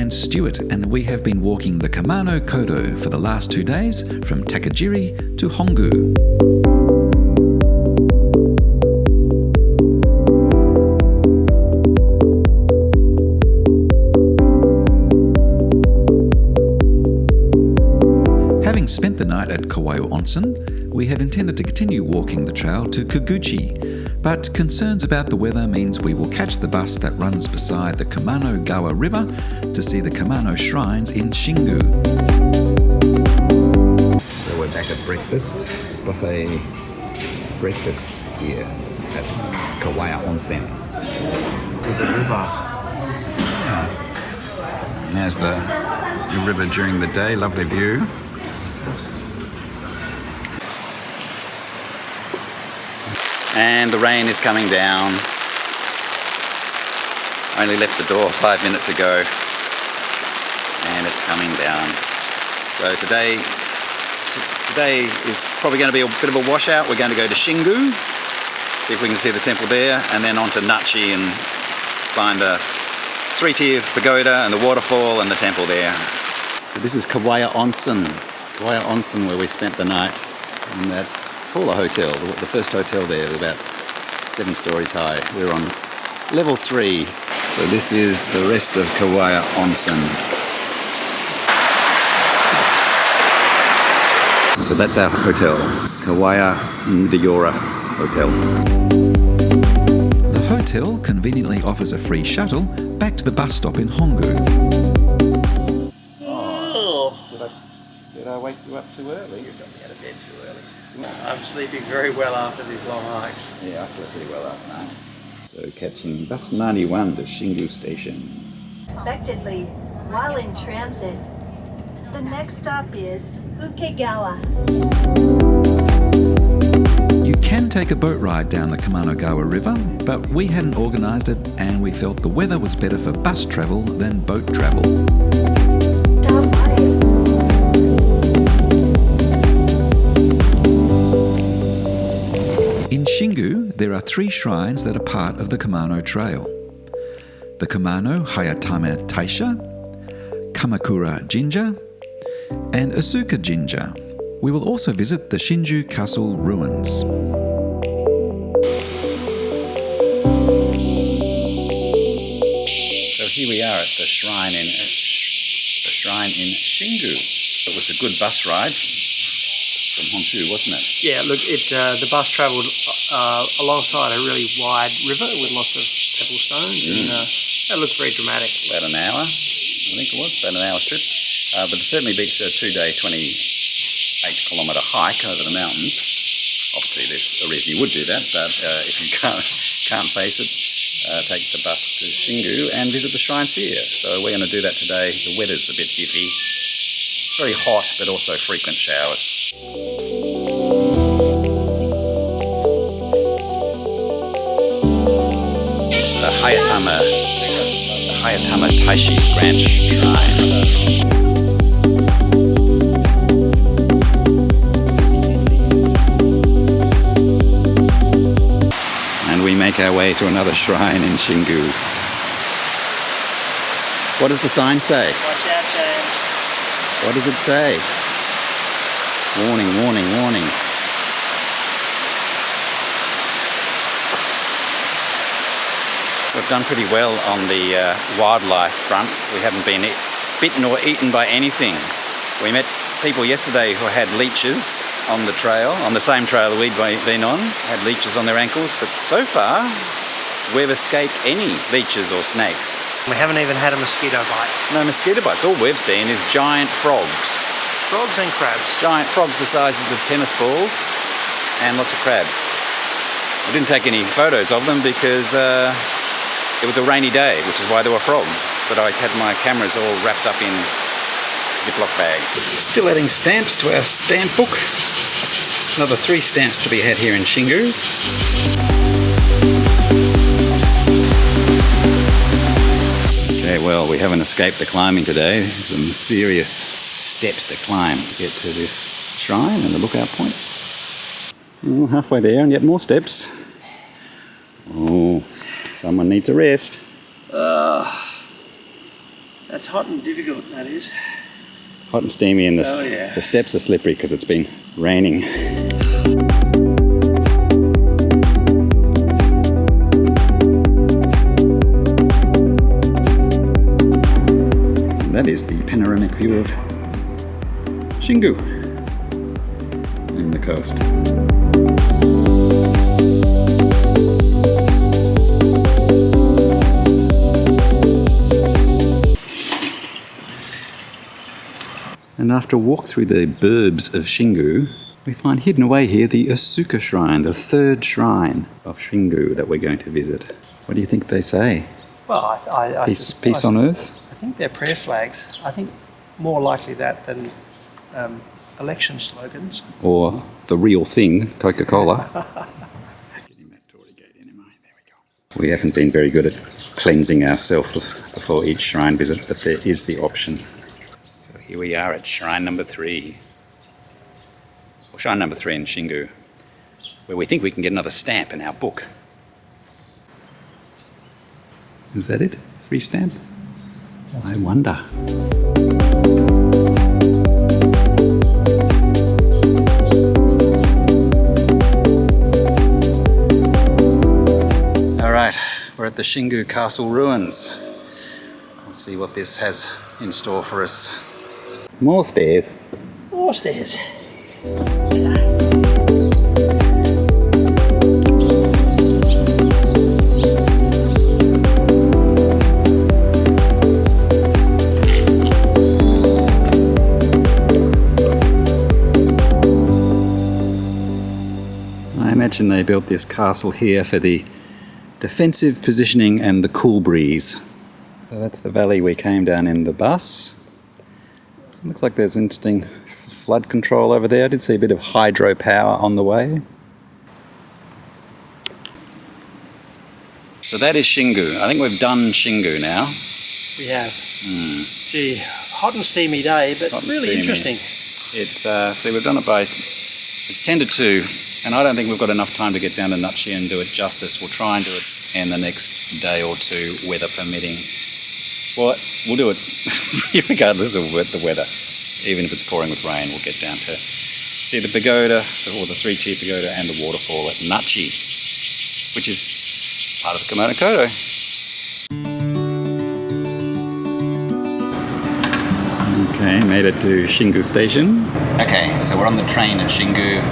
and Stuart, and we have been walking the Kumano Kodo for the last 2 days from Takajiri to Hongu. Having spent the night at Kawayu Onsen, we had intended to continue walking the trail to Koguchi, but concerns about the weather means we will catch the bus that runs beside the Kumano River to see the Kameno shrines in Shingu. So we're back at breakfast, buffet breakfast here at Kawayu Onsen. With the river. Yeah. There's the river during the day, lovely view. And the rain is coming down. I only left the door 5 minutes ago and it's coming down. So today is probably going to be a bit of a washout. We're going to go to Shingu, see if we can see the temple there, and then on to Nachi and find the 3-tier pagoda and the waterfall and the temple there. So this is Kawayu Onsen where we spent the night in that taller hotel, the first hotel there, about 7 stories high. We're on level 3. So this is the rest of Kawayu Onsen. So that's our hotel, Kawayu Hotel. The hotel conveniently offers a free shuttle back to the bus stop in Hongu. Did I wake you up too early? You got me out of bed too early. I'm sleeping very well after these long hikes. Yeah, I slept pretty well last night. So catching bus 91 to Shingu station. Unexpectedly, while in transit, the next stop is Ukegawa. You can take a boat ride down the Kumano River, but we hadn't organised it and we felt the weather was better for bus travel than boat travel. In Shingu, there are 3 shrines that are part of the Kameno Trail. The Kumano Taisha, Kamakura Jinja, and Asuka Jinja. We will also visit the Shinju Castle ruins. So here we are at the shrine in Shingu. It was a good bus ride from Honshu, wasn't it? Yeah, look, the bus travelled alongside a really wide river with lots of pebble stones, and that looked very dramatic. About an hour, I think it was, about an hour's trip. But it certainly beats a 2-day, 28-kilometre hike over the mountains. Obviously, there's a reason you would do that, but if you can't face it, take the bus to Shingu and visit the shrines here. So we're going to do that today. The weather's a bit iffy. It's very hot, but also frequent showers. It's the Hayatama Taisha Grand Shrine. And we make our way to another shrine in Shingu. What does the sign say? Watch out, James. What does it say? Warning, warning, warning. We've done pretty well on the wildlife front. We haven't been bitten or eaten by anything. We met people yesterday who had leeches on the trail, on the same trail that we'd been on, had leeches on their ankles, but so far we've escaped any leeches or snakes. We haven't even had a mosquito bite. No mosquito bites. All we've seen is giant frogs. Frogs and crabs. Giant frogs the sizes of tennis balls and lots of crabs. I didn't take any photos of them because it was a rainy day, which is why there were frogs. But I had my cameras all wrapped up in Ziploc bags. Still adding stamps to our stamp book. Another 3 stamps to be had here in Shingu. Okay, well, we haven't escaped the climbing today. Some serious steps to climb to get to this shrine and the lookout point. Oh, halfway there and yet more steps. Oh, someone needs a rest. That's That's hot and difficult, that is. Hot and steamy, and Oh, yeah. the steps are slippery because it's been raining. And that is the panoramic view of Shingu and the coast. And after a walk through the burbs of Shingu, we find hidden away here the Asuka Shrine, the third shrine of Shingu that we're going to visit. What do you think they say? Well, I Peace on earth? I think they're prayer flags. I think more likely that than election slogans. Or the real thing, Coca-Cola. We haven't been very good at cleansing ourselves before each shrine visit, but there is the option. So here we are at shrine number 3. Or shrine number 3 in Shingu, where we think we can get another stamp in our book. Is that it? 3 stamp? I wonder. Alright, we're at the Shingu Castle ruins. We'll see what this has in store for us. More stairs. More stairs. I imagine they built this castle here for the defensive positioning and the cool breeze. So that's the valley we came down in the bus. Looks like there's interesting flood control over there. I did see a bit of hydropower on the way. So that is Shingu. I think we've done Shingu now. We have. Gee, hot and steamy day, but really interesting. It's see, we've done it by, it's 10 to 2, and I don't think we've got enough time to get down to Nachi and do it justice. We'll try and do it in the next day or two, weather permitting. Well, we'll do it regardless of the weather. Even if it's pouring with rain, we'll get down to see the pagoda, or the 3-tier pagoda, and the waterfall at Nachi, which is part of the Kumano Kodo. Okay, made it to Shingu Station. Okay, so we're on the train at Shingu,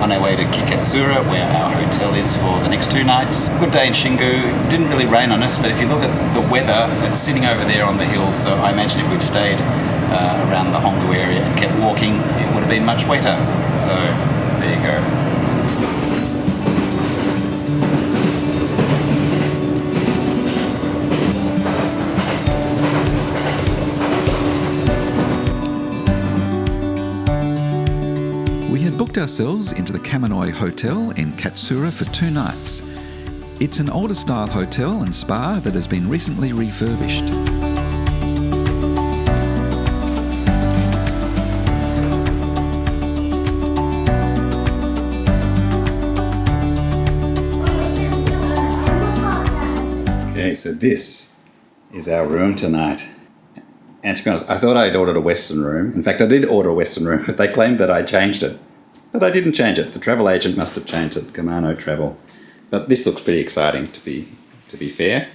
on our way to Katsuura, where our hotel is for the next 2 nights. Good day in Shingu. Didn't really rain on us, but if you look at the weather, it's sitting over there on the hill, so I imagine if we'd stayed around the Hongu area and kept walking, it would have been much wetter. So, there you go. We had booked ourselves into the Kameno Hotel in Katsuura for 2 nights. It's an older style hotel and spa that has been recently refurbished. Okay, so this is our room tonight. And to be honest, I thought I'd ordered a Western room. In fact, I did order a Western room, but they claimed that I changed it. But I didn't change it. The travel agent must have changed it, Kameno Travel. But this looks pretty exciting, to be fair.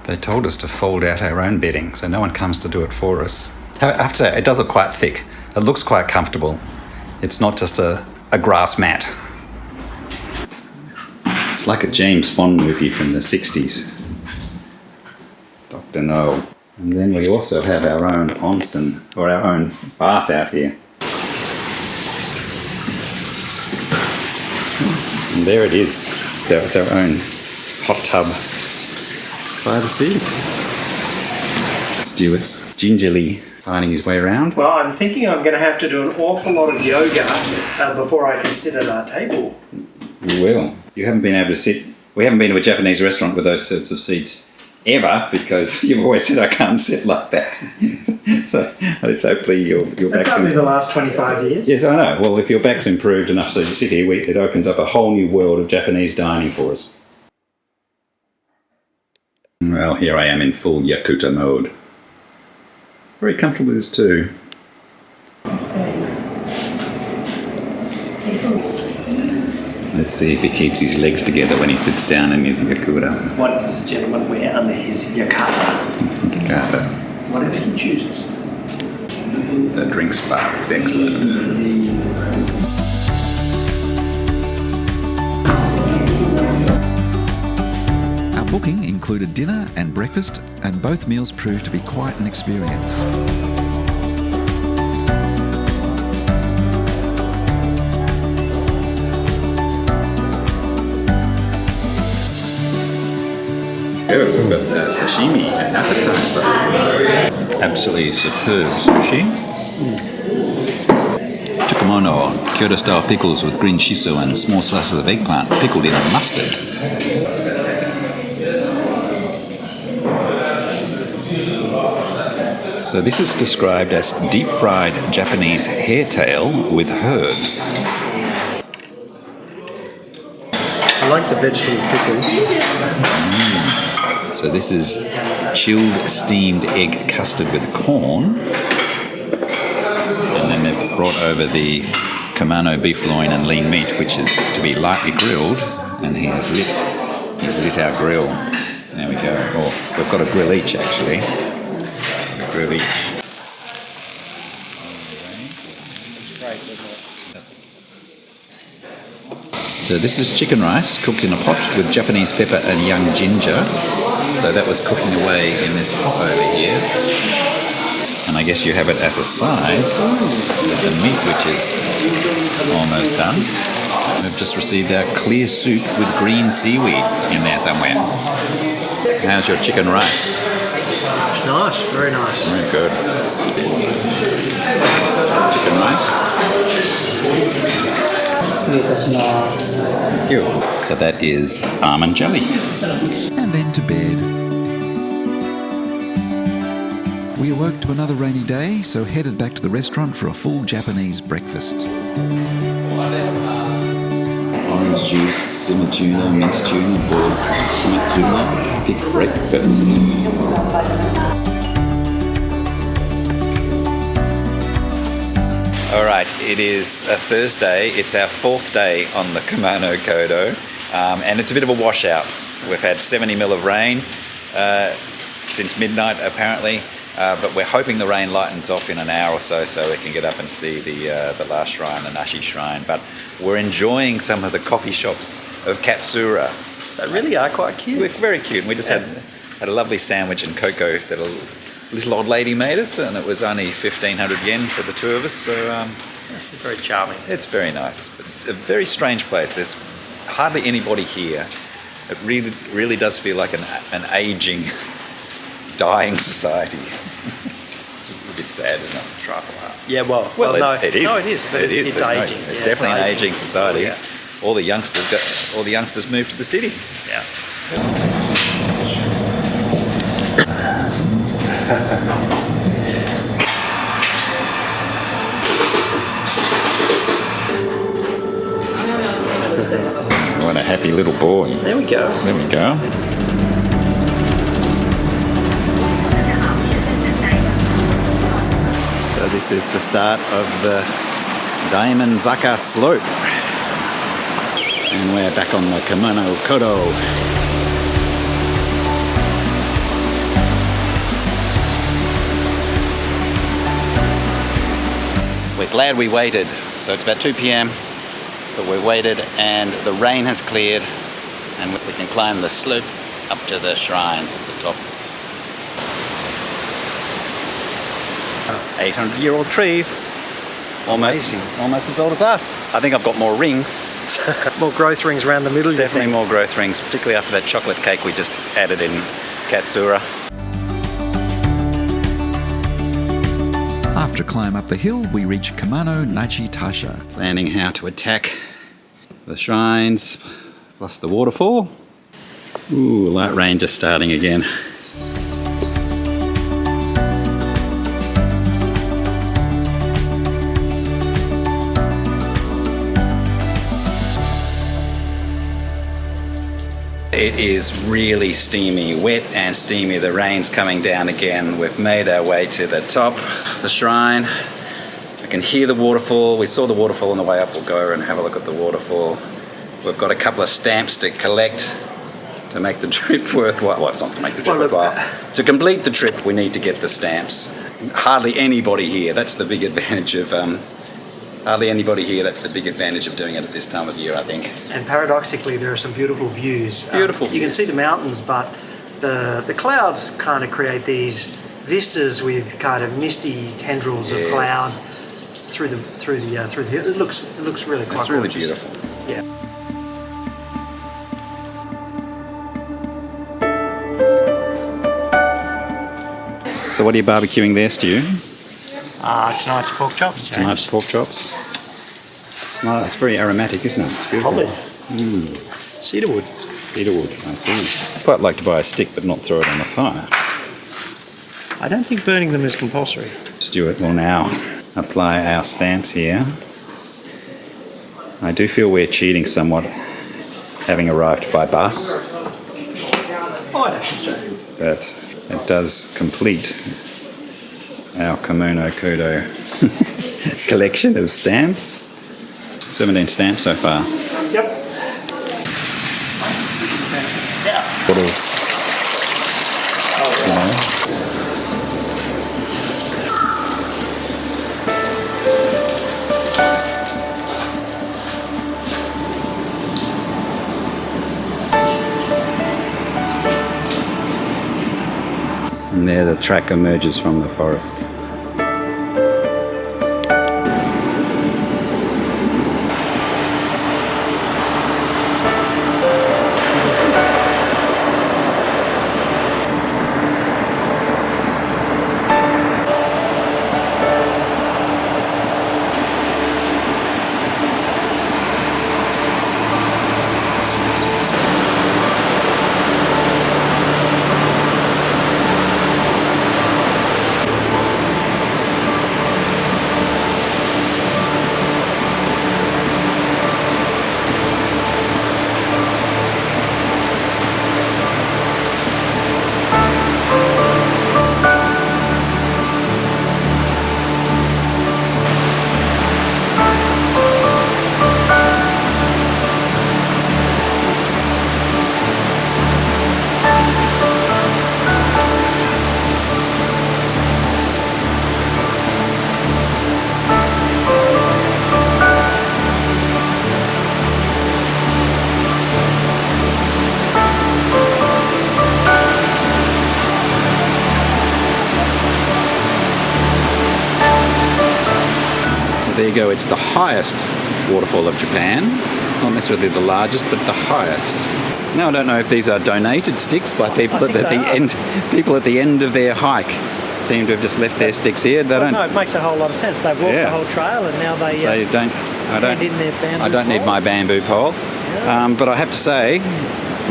They told us to fold out our own bedding, so no one comes to do it for us. I have to say, it does look quite thick. It looks quite comfortable. It's not just a grass mat. It's like a James Bond movie from the 60s. Dr. No. And then we also have our own onsen, or our own bath out here. And there it is. So it's our own hot tub by the sea. Stuart's gingerly finding his way around. Well, I'm thinking I'm going to have to do an awful lot of yoga before I can sit at our table. You will. You haven't been able to sit. We haven't been to a Japanese restaurant with those sorts of seats ever, because you've always said I can't sit like that. So it's hopefully your back's... That's only the last 25 years. Yes, I know. Well, if your back's improved enough so you sit here, it opens up a whole new world of Japanese dining for us. Well, here I am in full Yakuta mode. Very comfortable with this too. Let's see if he keeps his legs together when he sits down in his Yakuta. What does the gentleman wear under his yukata? Yakuta. Whatever he chooses. The drinks bar is excellent. Our booking included dinner and breakfast, and both meals proved to be quite an experience. Oh, we've got sashimi and appetizer. Absolutely superb sushi. Kumano Kodo style pickles with green shiso and small slices of eggplant pickled in mustard. So this is described as deep fried Japanese hairtail with herbs. I like the vegetable pickle. So this is chilled steamed egg custard with corn. And then they've brought over the Kumano beef loin and lean meat, which is to be lightly grilled. And he's lit our grill. There we go. Oh, we've got a grill each actually. A grill each. So this is chicken rice cooked in a pot with Japanese pepper and young ginger. So that was cooking away in this pot over here. And I guess you have it as a side with the meat, which is almost done. We've just received our clear soup with green seaweed in there somewhere. How's your chicken rice? It's nice, very nice. Very good. Chicken rice. Thank you. So that is almond jelly. And then to bed. We awoke to another rainy day, so headed back to the restaurant for a full Japanese breakfast. Orange juice, simmer tuna, minced tuna, boiled tuna, pig breakfast. Alright, it is a Thursday. It's our fourth day on the Kumano Kodo, and it's a bit of a washout. We've had 70 mil of rain since midnight apparently. But we're hoping the rain lightens off in an hour or so we can get up and see the last shrine, the Nachi shrine. But we're enjoying some of the coffee shops of Katsuura. They really are quite cute. We're very cute. We just had a lovely sandwich and cocoa that a little old lady made us, and it was only 1,500 yen for the two of us. So It's very charming. it's very nice. A very strange place. There's hardly anybody here. It really does feel like an aging, dying society. A bit sad, isn't it? Trifle hard. Yeah, well, no, it is. No, it is. But it's There's aging. It's definitely an aging society. Yeah. All the youngsters moved to the city. Yeah. What a happy little boy. There we go. There we go. So this is the start of the Daimon-zaka slope. And we're back on the Kumano Kodo. We're glad we waited. So it's about 2 p.m. but we waited and the rain has cleared and we can climb the slope up to the shrines at the top. 800-year-old trees. Almost as old as us. I think I've got more rings. More growth rings around the middle. Definitely more growth rings, particularly after that chocolate cake we just added in Katsuura. After a climb up the hill, we reach Kameno Nachi Taisha. Planning how to attack the shrines, plus the waterfall. Ooh, light rain just starting again. It is really steamy, wet and steamy. The rain's coming down again. We've made our way to the top of the shrine. I can hear the waterfall. We saw the waterfall on the way up. We'll go and have a look at the waterfall. We've got a couple of stamps to collect to make the trip worthwhile. Well, it's not to make the trip worthwhile. To complete the trip, we need to get the stamps. Hardly anybody here. That's the big advantage of doing it at this time of year, I think. And paradoxically, there are some beautiful views. Beautiful You can views. see the mountains, but the clouds kind of create these vistas with kind of misty tendrils of Yes. cloud through the hill. It looks really quite It's really gorgeous. beautiful. Yeah. So what are you barbecuing there, Stu? Tonight's pork chops, James. Tonight's pork chops. It's very aromatic, isn't it? It's beautiful. Lovely. Cedarwood. Cedarwood, I see. I'd quite like to buy a stick but not throw it on the fire. I don't think burning them is compulsory. Stuart will now apply our stamps here. I do feel we're cheating somewhat, having arrived by bus, Oh, I don't think so. but it does complete our Kumano Kodo collection of stamps. 17 stamps so far. Yep. Bottles. You know. And there the track emerges from the forest. There you go, it's the highest waterfall of Japan. Not necessarily the largest, but the highest. Now I don't know if these are donated sticks by people at the end of their hike. Seem to have just left their sticks here. They don't. No, it makes a whole lot of sense. They've walked the whole trail and now they So I don't need my bamboo pole. But I have to say,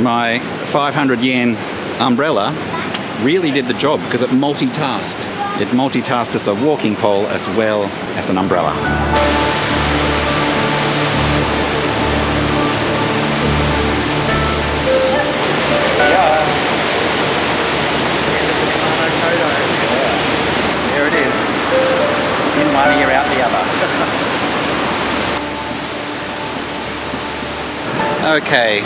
my 500 yen umbrella really did the job because it multitasked. It multitasked as a walking pole as well as an umbrella. There it is. In one ear, out the other. Okay,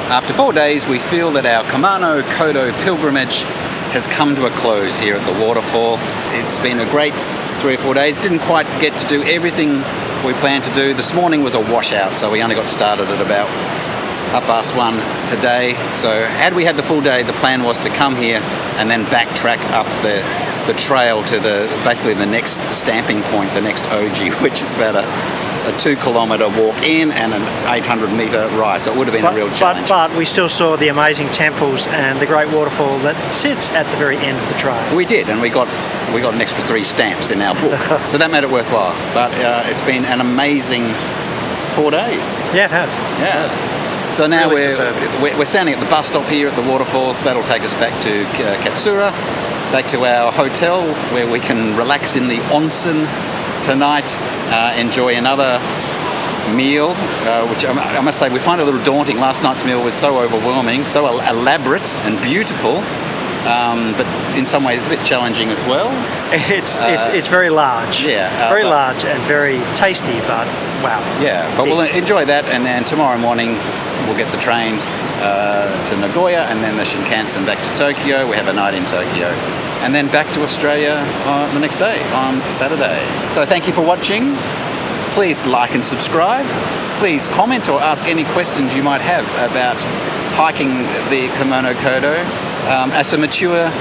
after 4 days we feel that our Kumano Kodo pilgrimage has come to a close here at the waterfall. It's been a great 3 or 4 days. Didn't quite get to do everything we planned to do. This morning was a washout, so we only got started at about 1:30 today. So had we had the full day, the plan was to come here and then backtrack up the trail to basically the next stamping point, the next Oji, which is about a 2-kilometre walk in and an 800-metre rise. So it would have been a real challenge. But we still saw the amazing temples and the great waterfall that sits at the very end of the trail. We did, and we got an extra 3 stamps in our book, so that made it worthwhile. But it's been an amazing 4 days. Yeah, it has. Yeah. So now Really we're standing at the bus stop here at the waterfalls. That'll take us back to Katsuura, back to our hotel where we can relax in the onsen tonight, enjoy another meal which I must say we find a little daunting. Last night's meal was so overwhelming, so elaborate and beautiful, but in some ways a bit challenging as well. It's very large. Yeah, very large and very tasty, but wow. Yeah, but we'll enjoy that, and then tomorrow morning we'll get the train to Nagoya, and then the Shinkansen back to Tokyo. We have a night in Tokyo, and then back to Australia the next day on Saturday. So thank you for watching. Please like and subscribe. Please comment or ask any questions you might have about hiking the Kumano Kodo as a mature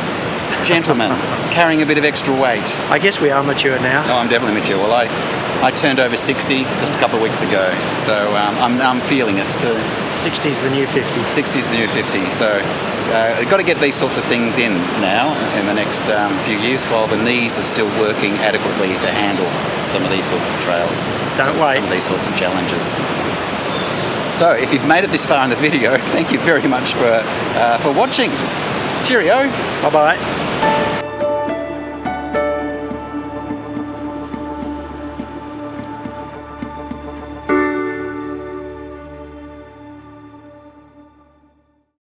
gentleman carrying a bit of extra weight. I guess we are mature now. No, I'm definitely mature. Well, I turned over 60 just a couple of weeks ago, so I'm feeling it too. 60's the new 50. 60's the new 50. So I've got to get these sorts of things in now in the next few years while the knees are still working adequately to handle some of these sorts of trails. Don't wait. Some of these sorts of challenges. So if you've made it this far in the video, thank you very much for watching. Cheerio. Bye-bye.